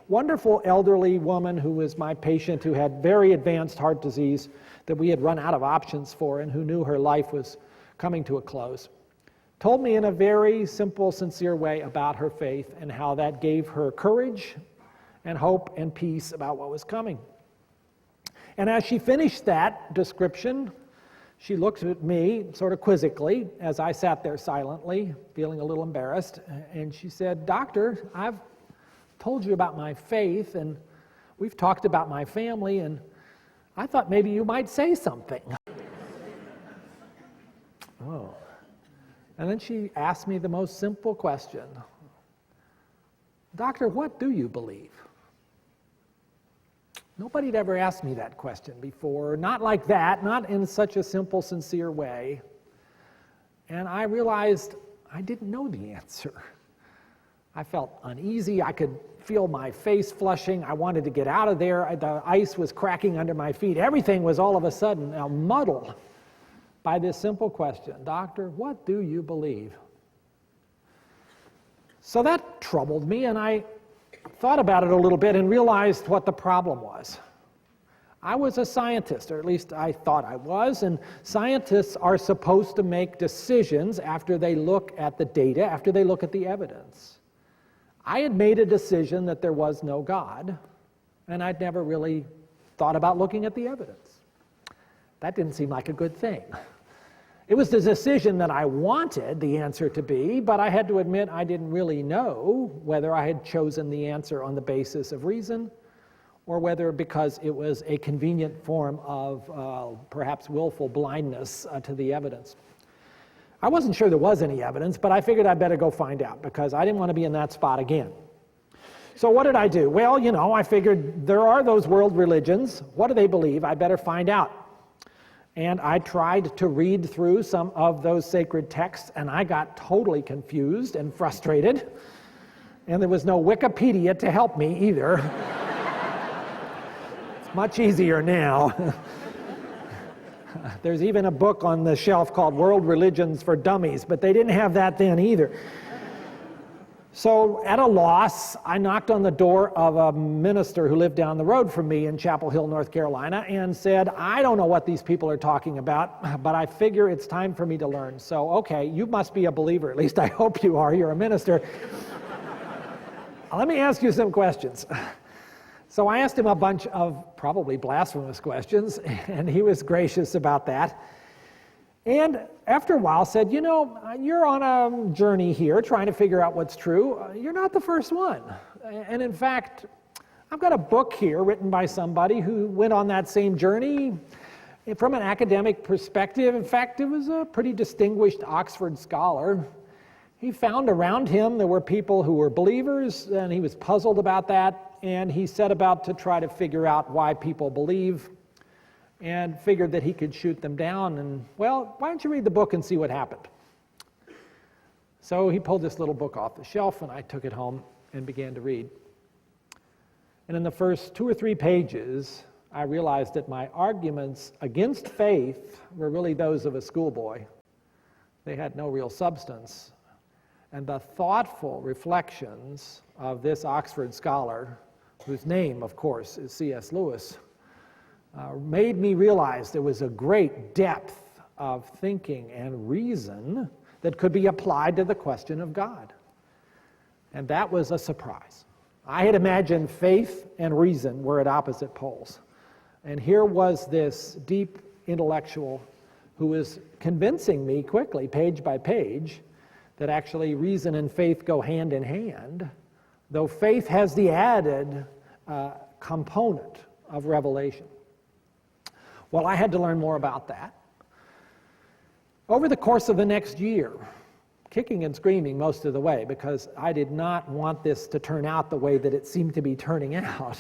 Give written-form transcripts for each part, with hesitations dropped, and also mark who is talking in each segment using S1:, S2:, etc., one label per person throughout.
S1: wonderful elderly woman who was my patient, who had very advanced heart disease that we had run out of options for, and who knew her life was coming to a close, told me in a very simple, sincere way about her faith and how that gave her courage and hope and peace about what was coming. And as she finished that description, she looked at me sort of quizzically as I sat there silently, feeling a little embarrassed, and she said, "Doctor, I've told you about my faith, and we've talked about my family, and I thought maybe you might say something." Oh. And then she asked me the most simple question. "Doctor, what do you believe?" Nobody had ever asked me that question before, not like that, not in such a simple, sincere way. And I realized I didn't know the answer. I felt uneasy. I could feel my face flushing. I wanted to get out of there. The ice was cracking under my feet. Everything was all of a sudden muddled by this simple question, "Doctor, what do you believe?" So that troubled me, and I thought about it a little bit and realized what the problem was. I was a scientist, or at least I thought I was, and scientists are supposed to make decisions after they look at the data, after they look at the evidence. I had made a decision that there was no God, and I'd never really thought about looking at the evidence. That didn't seem like a good thing. It was the decision that I wanted the answer to be, but I had to admit I didn't really know whether I had chosen the answer on the basis of reason or whether because it was a convenient form of perhaps willful blindness to the evidence. I wasn't sure there was any evidence, but I figured I'd better go find out because I didn't want to be in that spot again. So what did I do? Well, I figured there are those world religions. What do they believe? I better find out. And I tried to read through some of those sacred texts, and I got totally confused and frustrated. And there was no Wikipedia to help me either. It's much easier now. There's even a book on the shelf called World Religions for Dummies, but they didn't have that then either. So at a loss, I knocked on the door of a minister who lived down the road from me in Chapel Hill, North Carolina, and said, "I don't know what these people are talking about, but I figure it's time for me to learn. So, okay, you must be a believer. At least I hope you are. You're a minister. Let me ask you some questions." So I asked him a bunch of probably blasphemous questions, and he was gracious about that. And after a while said, "You're on a journey here trying to figure out what's true. You're not the first one. And in fact, I've got a book here written by somebody who went on that same journey from an academic perspective. In fact, it was a pretty distinguished Oxford scholar. He found around him there were people who were believers, and he was puzzled about that, and he set about to try to figure out why people believe, and figured that he could shoot them down. And, well, why don't you read the book and see what happened? So he pulled this little book off the shelf, and I took it home and began to read. And in the first 2 or 3 pages, I realized that my arguments against faith were really those of a schoolboy. They had no real substance. And the thoughtful reflections of this Oxford scholar, whose name, of course, is C.S. Lewis, made me realize there was a great depth of thinking and reason that could be applied to the question of God. And that was a surprise. I had imagined faith and reason were at opposite poles. And here was this deep intellectual who was convincing me quickly, page by page, that actually reason and faith go hand in hand, though faith has the added component of revelation. Well, I had to learn more about that. Over the course of the next year, kicking and screaming most of the way, because I did not want this to turn out the way that it seemed to be turning out,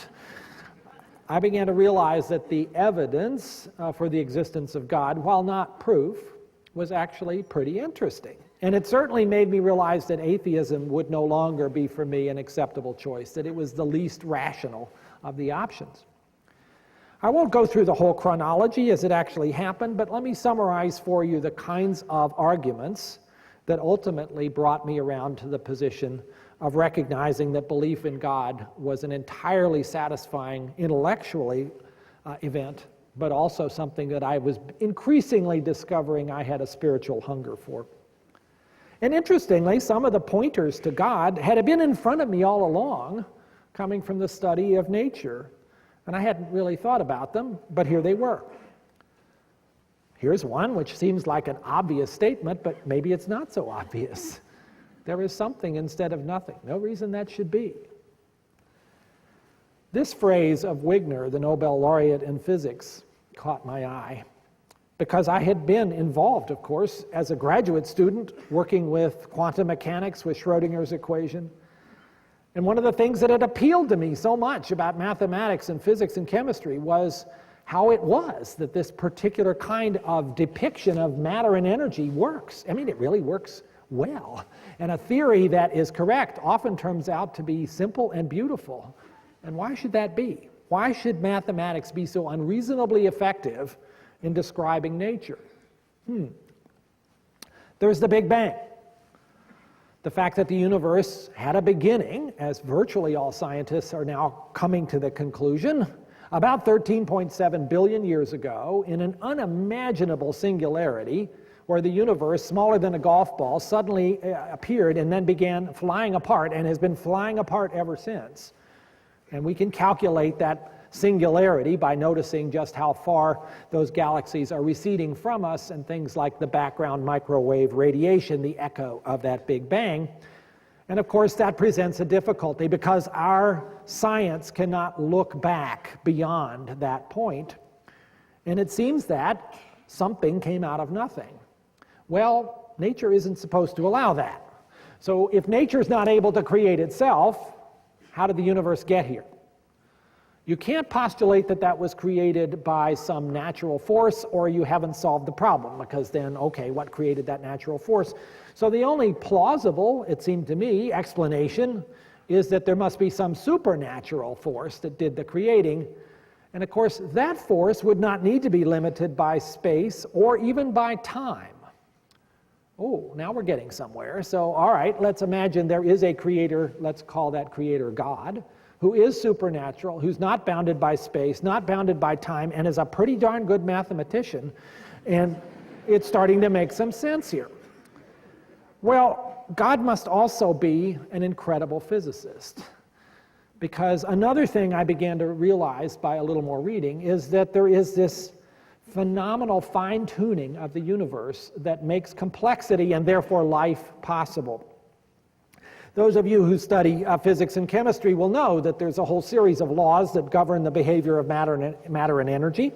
S1: I began to realize that the evidence for the existence of God, while not proof, was actually pretty interesting. And it certainly made me realize that atheism would no longer be for me an acceptable choice, that it was the least rational of the options. I won't go through the whole chronology as it actually happened, but let me summarize for you the kinds of arguments that ultimately brought me around to the position of recognizing that belief in God was an entirely satisfying intellectually event, but also something that I was increasingly discovering I had a spiritual hunger for. And interestingly, some of the pointers to God had been in front of me all along, coming from the study of nature. And I hadn't really thought about them, but here they were. Here's one which seems like an obvious statement, but maybe it's not so obvious. There is something instead of nothing. No reason that should be. This phrase of Wigner, the Nobel laureate in physics, caught my eye because I had been involved, of course, as a graduate student working with quantum mechanics with Schrodinger's equation. And one of the things that had appealed to me so much about mathematics and physics and chemistry was how it was that this particular kind of depiction of matter and energy works. I mean, it really works well. And a theory that is correct often turns out to be simple and beautiful. And why should that be? Why should mathematics be so unreasonably effective in describing nature? There's the Big Bang. The fact that the universe had a beginning, as virtually all scientists are now coming to the conclusion, about 13.7 billion years ago, in an unimaginable singularity, where the universe, smaller than a golf ball, suddenly appeared and then began flying apart and has been flying apart ever since. And we can calculate that singularity by noticing just how far those galaxies are receding from us and things like the background microwave radiation, the echo of that Big Bang. And of course that presents a difficulty because our science cannot look back beyond that point. And it seems that something came out of nothing. Well, nature isn't supposed to allow that. So if nature's not able to create itself, how did the universe get here? You can't postulate that that was created by some natural force or you haven't solved the problem, because then, okay, what created that natural force? So the only plausible, it seemed to me, explanation is that there must be some supernatural force that did the creating. And of course, that force would not need to be limited by space or even by time. Oh, now we're getting somewhere. So, all right, let's imagine there is a creator, let's call that creator God, who is supernatural, who's not bounded by space, not bounded by time, and is a pretty darn good mathematician. And it's starting to make some sense here. Well, God must also be an incredible physicist. Because another thing I began to realize by a little more reading is that there is this phenomenal fine-tuning of the universe that makes complexity and therefore life possible. Those of you who study physics and chemistry will know that there's a whole series of laws that govern the behavior of matter and energy.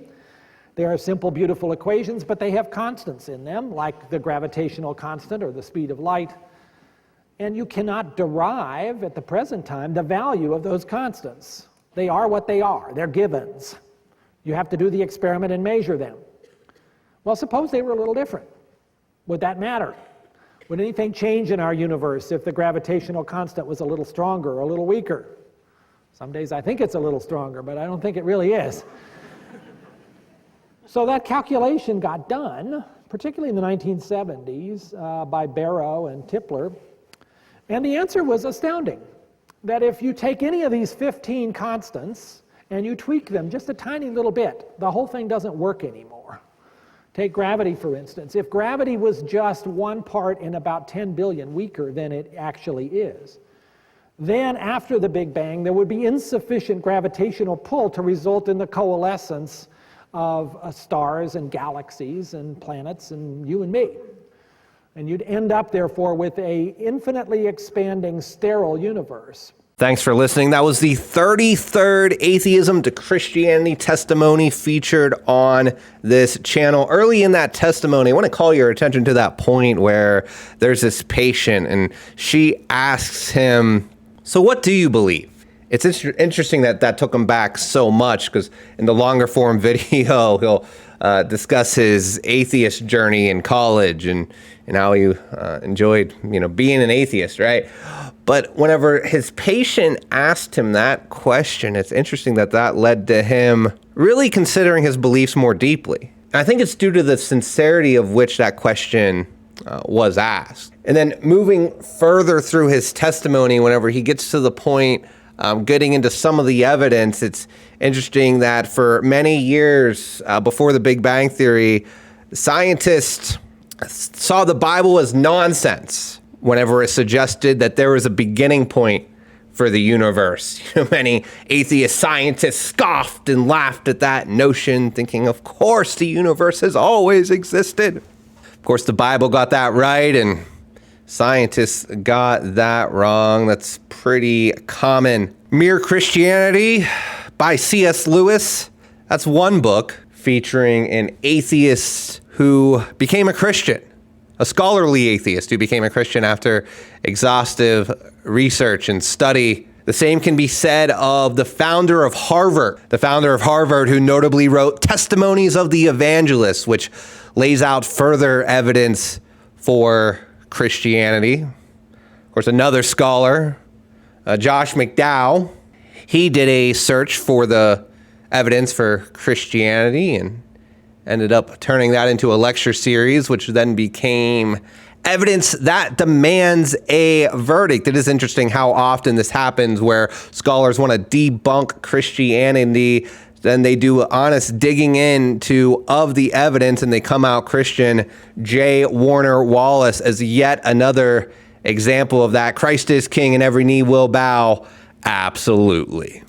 S1: They are simple, beautiful equations, but they have constants in them, like the gravitational constant or the speed of light. And you cannot derive, at the present time, the value of those constants. They are what they are. They're givens. You have to do the experiment and measure them. Well, suppose they were a little different. Would that matter? Would anything change in our universe if the gravitational constant was a little stronger or a little weaker? Some days I think it's a little stronger, but I don't think it really is. So that calculation got done, particularly in the 1970s, by Barrow and Tipler, and the answer was astounding. That if you take any of these 15 constants and you tweak them just a tiny little bit, the whole thing doesn't work anymore. Take gravity, for instance. If gravity was just 1 part in about 10 billion weaker than it actually is, then after the Big Bang, there would be insufficient gravitational pull to result in the coalescence of stars and galaxies and planets and you and me. And you'd end up, therefore, with an infinitely expanding sterile universe.
S2: Thanks for listening. That was the 33rd Atheism to Christianity testimony featured on this channel. Early in that testimony, I want to call your attention to that point where there's this patient and she asks him, so what do you believe? It's interesting that took him back so much, because in the longer form video, he'll discuss his atheist journey in college and how he enjoyed, being an atheist, right? But whenever his patient asked him that question, it's interesting that led to him really considering his beliefs more deeply. I think it's due to the sincerity of which that question was asked. And then moving further through his testimony, whenever he gets to the point getting into some of the evidence, it's interesting that for many years before the Big Bang Theory, scientists saw the Bible as nonsense whenever it suggested that there was a beginning point for the universe. Many atheist scientists scoffed and laughed at that notion, thinking, of course, the universe has always existed. Of course, the Bible got that right, and scientists got that wrong. That's pretty common. Mere Christianity by C.S. Lewis. That's one book featuring an atheist who became a Christian, a scholarly atheist who became a Christian after exhaustive research and study. The same can be said of the founder of Harvard, who notably wrote Testimonies of the Evangelists, which lays out further evidence for Christianity. Of course, another scholar, Josh McDowell, he did a search for the evidence for Christianity and ended up turning that into a lecture series, which then became Evidence That Demands a Verdict. It is interesting how often this happens where scholars want to debunk Christianity, then they do honest digging into of the evidence and they come out Christian. J. Warner Wallace as yet another example of that. Christ is king and every knee will bow. Absolutely.